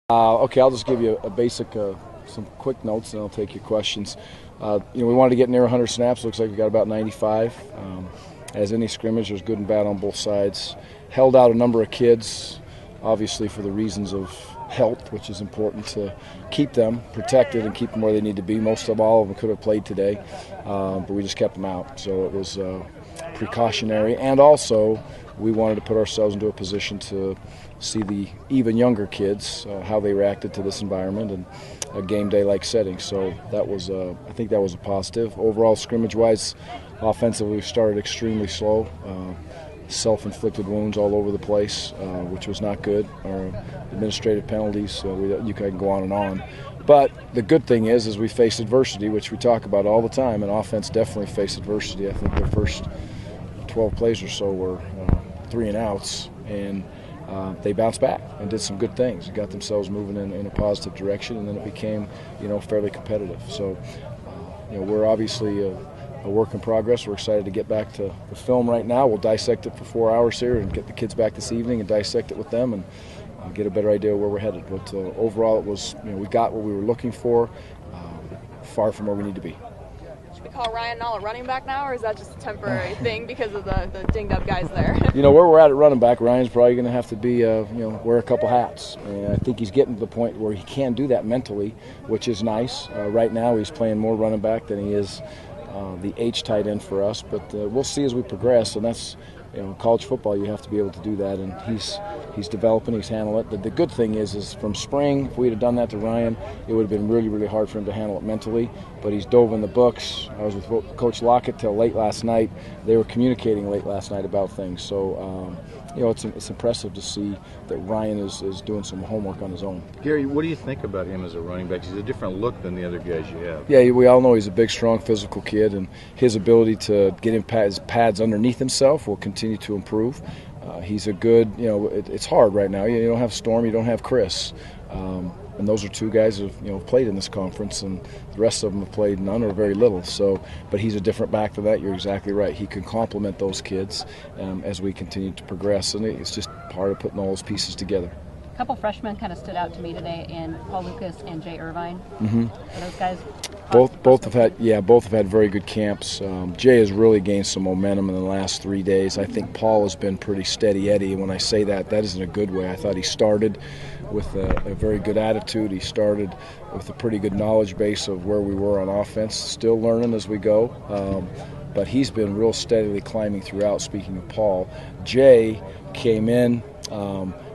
Okay, I'll just give you a basic, some quick notes, and I'll take your questions. We wanted to get near 100 snaps. Looks like we got about 95. As any scrimmage, there's good and bad on both sides. Held out a number of kids, obviously for the reasons of health, which is important to keep them protected and keep them where they need to be. Most of all of them could have played today, but we just kept them out. So it was precautionary, and also we wanted to put ourselves into a position to see the even younger kids, how they reacted to this environment and a game day-like setting. So that was, I think that was a positive. Overall, scrimmage-wise, offensively, we started extremely slow. Self-inflicted wounds all over the place, which was not good. Our administrative penalties, you can go on and on. But the good thing is we face adversity, which we talk about all the time, and offense definitely faced adversity. I think their first 12 plays or so were 3 and outs, and they bounced back and did some good things. Got themselves moving in a positive direction, and then it became, fairly competitive. So, we're obviously a work in progress. We're excited to get back to the film right now. We'll dissect it for 4 hours here and get the kids back this evening and dissect it with them and get a better idea of where we're headed. But overall, it was, we got what we were looking for, far from where we need to be. Should we call Ryan Nall a running back now, or is that just a temporary thing because of the dinged up guys there? Where we're at running back, Ryan's probably going to have to be, wear a couple hats. And I think he's getting to the point where he can do that mentally, which is nice. Right now, he's playing more running back than he is the H tight end for us, but we'll see as we progress, and that's, college football, you have to be able to do that, and he's developing, he's handling it. The good thing is from spring, if we'd have done that to Ryan, it would have been really, really hard for him to handle it mentally, but he's dove in the books. I was with Coach Lockett till late last night. They were communicating late last night about things, so it's impressive to see that Ryan is doing some homework on his own. Gary, what do you think about him as a running back? He's a different look than the other guys you have. Yeah, we all know he's a big, strong, physical kid, and his ability to get his pads underneath himself will continue to improve. He's a good, it's hard right now. You don't have Storm, you don't have Chris. And those are two guys who have played in this conference, and the rest of them have played none or very little. So, but he's a different back to that. You're exactly right. He can complement those kids as we continue to progress, and it's just part of putting all those pieces together. A couple freshmen kind of stood out to me today, in Paul Lucas and Jay Irvine. Mm-hmm. Are those guys? Both have had very good camps. Jay has really gained some momentum in the last 3 days. I think Paul has been pretty steady Eddie, and when I say that is in a good way. I thought he started with a very good attitude. He started with a pretty good knowledge base of where we were on offense. Still learning as we go, but he's been real steadily climbing throughout. Speaking of Paul, Jay came in,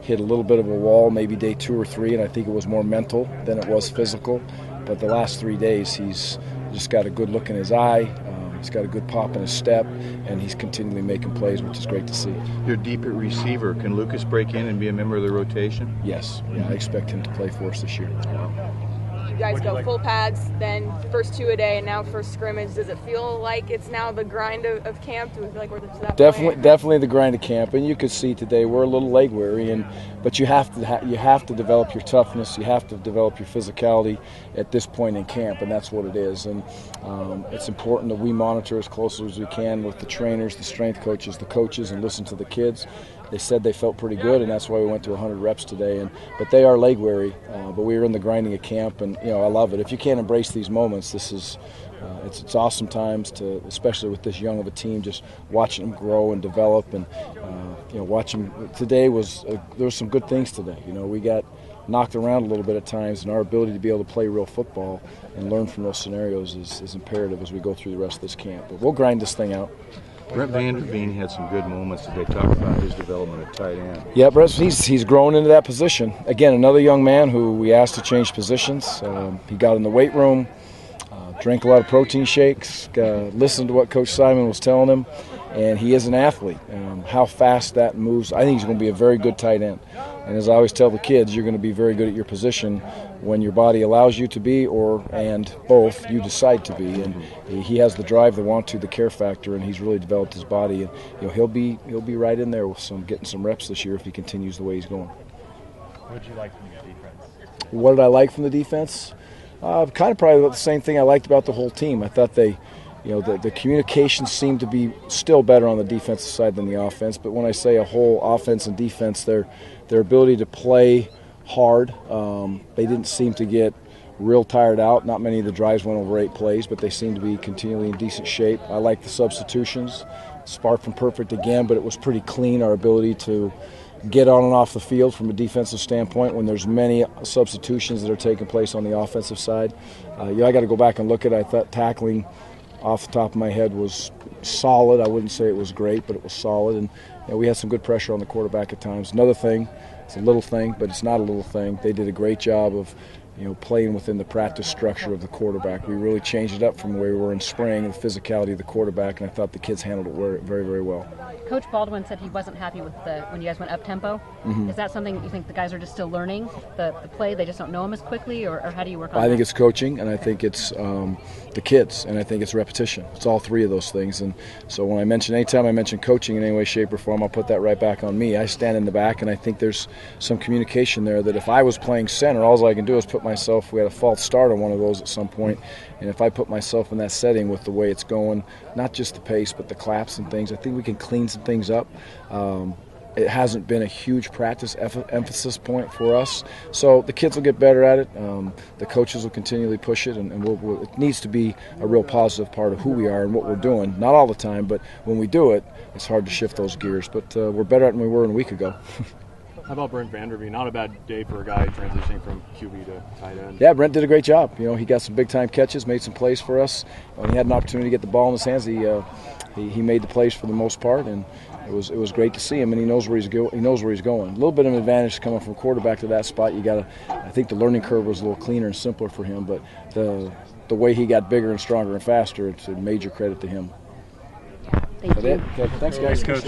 hit a little bit of a wall maybe day 2 or 3, and I think it was more mental than it was physical. But the last 3 days, he's just got a good look in his eye. He's got a good pop in his step, and he's continually making plays, which is great to see. You're deep at receiver. Can Lucas break in and be a member of the rotation? Yes. Yeah, I expect him to play for us this year. You guys go full pads, then first 2 a day, and now first scrimmage. Does it feel like it's now the grind of camp? Do we feel like we're to that point? Definitely the grind of camp. And you could see today we're a little leg weary, but you have to develop your toughness. You have to develop your physicality at this point in camp, and that's what it is. And it's important that we monitor as closely as we can with the trainers, the strength coaches, the coaches, and listen to the kids. They said they felt pretty good, and that's why we went to 100 reps today. But they are leg weary. But we were in the grinding of camp, and I love it. If you can't embrace these moments, this is it's awesome times to, especially with this young of a team, just watching them grow and develop, and watching. Today there was some good things today. We got knocked around a little bit at times, and our ability to be able to play real football and learn from those scenarios is imperative as we go through the rest of this camp. But we'll grind this thing out. Brett Vanderveen had some good moments today. Talk about his development at tight end. Yeah, Brett, he's grown into that position. Again, another young man who we asked to change positions. He got in the weight room, drank a lot of protein shakes, listened to what Coach Simon was telling him, and he is an athlete. How fast that moves, I think he's going to be a very good tight end. And as I always tell the kids, you're going to be very good at your position when your body allows you to be, and both you decide to be. And he has the drive, the want to, the care factor, and he's really developed his body. And he'll be right in there with getting some reps this year if he continues the way he's going. What did you like from the defense? What did I like from the defense? Kind of probably the same thing I liked about the whole team. I thought the communication seemed to be still better on the defensive side than the offense. But when I say a whole offense and defense, their ability to play hard. They didn't seem to get real tired out. Not many of the drives went over 8 plays, but they seemed to be continually in decent shape. I like the substitutions. Far from perfect again, but it was pretty clean, our ability to get on and off the field from a defensive standpoint when there's many substitutions that are taking place on the offensive side. I got to go back and look at it. I thought tackling off the top of my head was solid. I wouldn't say it was great, but it was solid. And we had some good pressure on the quarterback at times. Another thing, it's a little thing, but it's not a little thing. They did a great job of playing within the practice structure of the quarterback. We really changed it up from where we were in spring, the physicality of the quarterback, and I thought the kids handled it very, very well. Coach Baldwin said he wasn't happy with when you guys went up-tempo. Is that something you think the guys are just still learning, the play, they just don't know them as quickly, or how do you work on that? I think it's coaching, and I think it's the kids, and I think it's repetition. It's all three of those things. And so anytime I mention coaching in any way, shape, or form, I'll put that right back on me. I stand in the back, and I think there's some communication there that if I was playing center, all I can do is put myself, we had a false start on one of those at some point, and if I put myself in that setting with the way it's going, not just the pace, but the claps and things, I think we can clean some things up. It hasn't been a huge practice emphasis point for us, so the kids will get better at it. The coaches will continually push it, and it needs to be a real positive part of who we are and what we're doing. Not all the time, but when we do it, it's hard to shift those gears. But we're better at it than we were a week ago. How about Brent Vanderveen? Not a bad day for a guy transitioning from QB to tight end. Yeah, Brent did a great job. He got some big-time catches, made some plays for us. When he had an opportunity to get the ball in his hands, he made the plays for the most part, and it was great to see him. And he knows where he's going. A little bit of an advantage coming from quarterback to that spot. I think the learning curve was a little cleaner and simpler for him, but the way he got bigger and stronger and faster, it's a major credit to him. Thank you. Okay, thanks, guys. Coach.